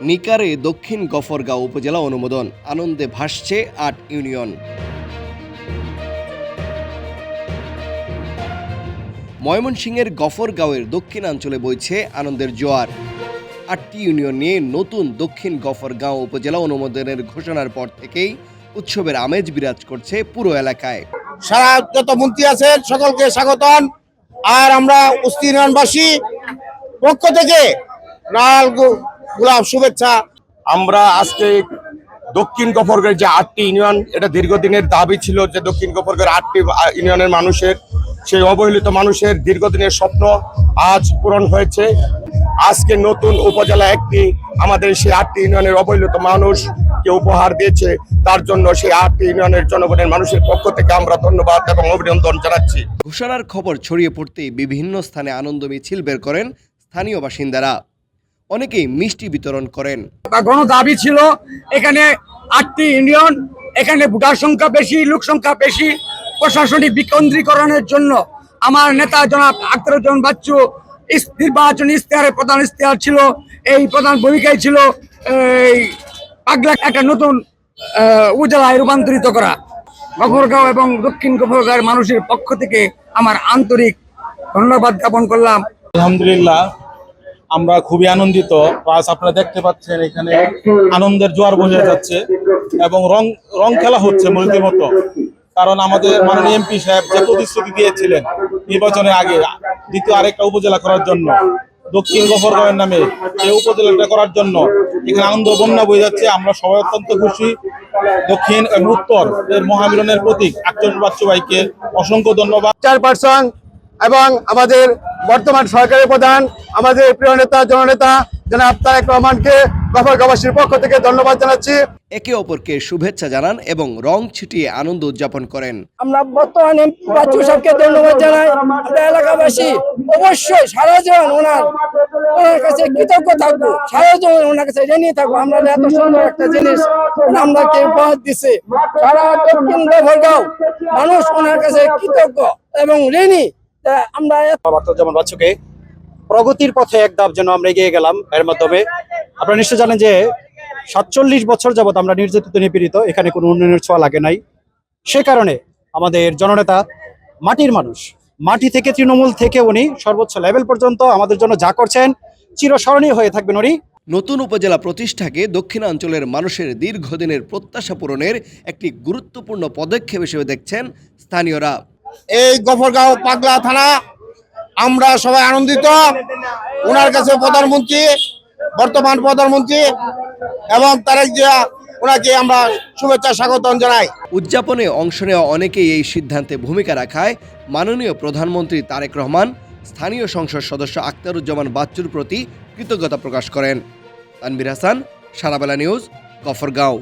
নিকারে দক্ষিণ গফরগাঁও উপজেলা অনুমোদন, আনন্দে ভাসছে ৮ ইউনিয়ন। ময়মনসিংহের গফরগাঁওয়ের দক্ষিণাঞ্চলে বইছে আনন্দের জোয়ার। ৮টি ইউনিয়ন নিয়ে নতুন দক্ষিণ গফরগাঁও উপজেলা অনুমোদনের ঘোষণার পর থেকেই উৎসবের আমেজ বিরাজ করছে পুরো এলাকায়। সারা যত মন্ত্রী আছেন সকলকে স্বাগতম। আর আমরা উস্তি ইউনিয়নবাসী পক্ষ থেকে লাল গোলাপ শুভেচ্ছা। আমরা আজকে দক্ষিণ গফরগাঁওয়ের যে ৮টি ইউনিয়ন, এটা দীর্ঘদিনের দাবি ছিল যে দক্ষিণ গফরগাঁওয়ের ৮টি ইউনিয়নের মানুষের, সেই অবহেলিত মানুষের দীর্ঘদিনের স্বপ্ন আজ পূরণ হয়েছে। আজকে নতুন উপজেলা একটি আমাদের সেই ৮টি ইউনিয়নের অবহেলিত মানুষকে উপহার দিয়েছে। তার জন্য সেই ৮টি ইউনিয়নের জনগণের মানুষের পক্ষ থেকে আমরা ধন্যবাদ এবং অভিনন্দন জানাচ্ছি। ঘোষণার খবর ছড়িয়ে পড়তেই বিভিন্ন স্থানে আনন্দ মিছিল বের করেন স্থানীয় বাসিন্দারা। অনেকেই মিষ্টি বিতরণ করেন। গণ দাবি ছিল এখানে ৮টি ইউনিয়ন, এখানে ভোটার সংখ্যা বেশি, লোক সংখ্যা বেশি, প্রশাসনিক বিকেন্দ্রীকরণের জন্য আমার নেতা জনাব আখতারুজ্জামান বাচ্চু নির্বাচনী ইশতেহারের প্রধান ইশতেহার ছিল, এই প্রধান ভূমিকায় ছিল এই পাগলা একটা নতুন উপজেলায় রূপান্তরিত করা। গফরগাঁও এবং দক্ষিণ গফরগাঁওয়ের মানুষের পক্ষ থেকে আমার আন্তরিক ধন্যবাদ জ্ঞাপন করলাম। আলহামদুলিল্লাহ, আমরা খুবই আনন্দিত। প্লাস আপনারা দেখতে পাচ্ছেন এখানে আনন্দের জোয়ার বসে যাচ্ছে এবং রং খেলা হচ্ছে মূর্তির মতো। কারণ আমাদের মাননীয় এমপি সাহেব যে প্রতিশ্রুতি দিয়েছিলেন নির্বাচনের আগে দ্বিতীয় আরেকটা উপজেলা করার জন্য, দক্ষিণ গফরগাঁওয়ের নামে এই উপজেলাটা করার জন্য এখানে আনন্দ বন্যা বয়ে যাচ্ছে। আমরা সবাই অত্যন্ত খুশি। দক্ষিণ এবং উত্তর এর মহামিলনের প্রতীক আখতারুজ্জামান বাচ্চু ভাইকে অসংখ্য ধন্যবাদ। চেয়ারপারসন এবং আমাদের বর্তমান সরকারের প্রধান, আমাদের প্রিয় নেতা জননেতা জনাব তারেক রহমানকে গফরগাঁওবাসীর পক্ষ থেকে ধন্যবাদ জানাচ্ছি। একে অপরকে শুভেচ্ছা জানান এবং রং ছিটিয়ে আনন্দ উদযাপন করেন। আমরা বর্তমান এমপি বাচ্চু সাহেবকে ধন্যবাদ জানাই। আমরা এলাকাবাসী অবশ্যই সারা জীবন ওনার কাছে কৃতজ্ঞ থাকবো, সারা জীবন ওনার কাছে ঋণী থাকবো। আমরা এত সুন্দর একটা জিনিস আমাকে উপহার দিছে, সারা দক্ষিণ গফরগাঁও মানুষ ওনার কাছে কৃতজ্ঞ এবং ঋণী। আমরা আখতারুজ্জামান বাচ্চুকে প্রগতির পথে এক ধাপ যেন আমরা এগিয়ে গেলাম। এর মাধ্যমে আপনারা নিশ্চয় জানেন যে ৪৭ বছর যাবত আমরা নির্যাতিত নিপীড়িত, এখানে কোনো উন্নয়নের ছোঁয়া লাগে নাই। সে কারণে আমাদের জননেতা মাটির মানুষ, মাটি থেকে তৃণমূল থেকে উনি সর্বোচ্চ লেভেল পর্যন্ত আমাদের জন্য যা করছেন চিরস্মরণীয় হয়ে থাকবেন উনি। নতুন উপজেলা প্রতিষ্ঠাকে দক্ষিণাঞ্চলের মানুষের দীর্ঘদিনের প্রত্যাশা পূরণের একটি গুরুত্বপূর্ণ পদক্ষেপ হিসেবে দেখছেন স্থানীয়রা। এই গফরগাঁও পাগলা থানা আমরা সবাই আনন্দিত। ওনার কাছে প্রধানমন্ত্রী, বর্তমান প্রধানমন্ত্রী এবং তারেক জিয়া, ওনাকে আমরা শুভেচ্ছা স্বাগতম জানাই। উদযাপনে অংশ নেওয়া অনেকেই এই সিদ্ধান্তে ভূমিকা রাখায় মাননীয় প্রধানমন্ত্রী তারেক রহমান, স্থানীয় সংসদ সদস্য আখতারুজ্জামান বাচ্চুর প্রতি কৃতজ্ঞতা প্রকাশ করেন। তানভীর হাসান, সারাবেলা নিউজ, গফরগাঁও।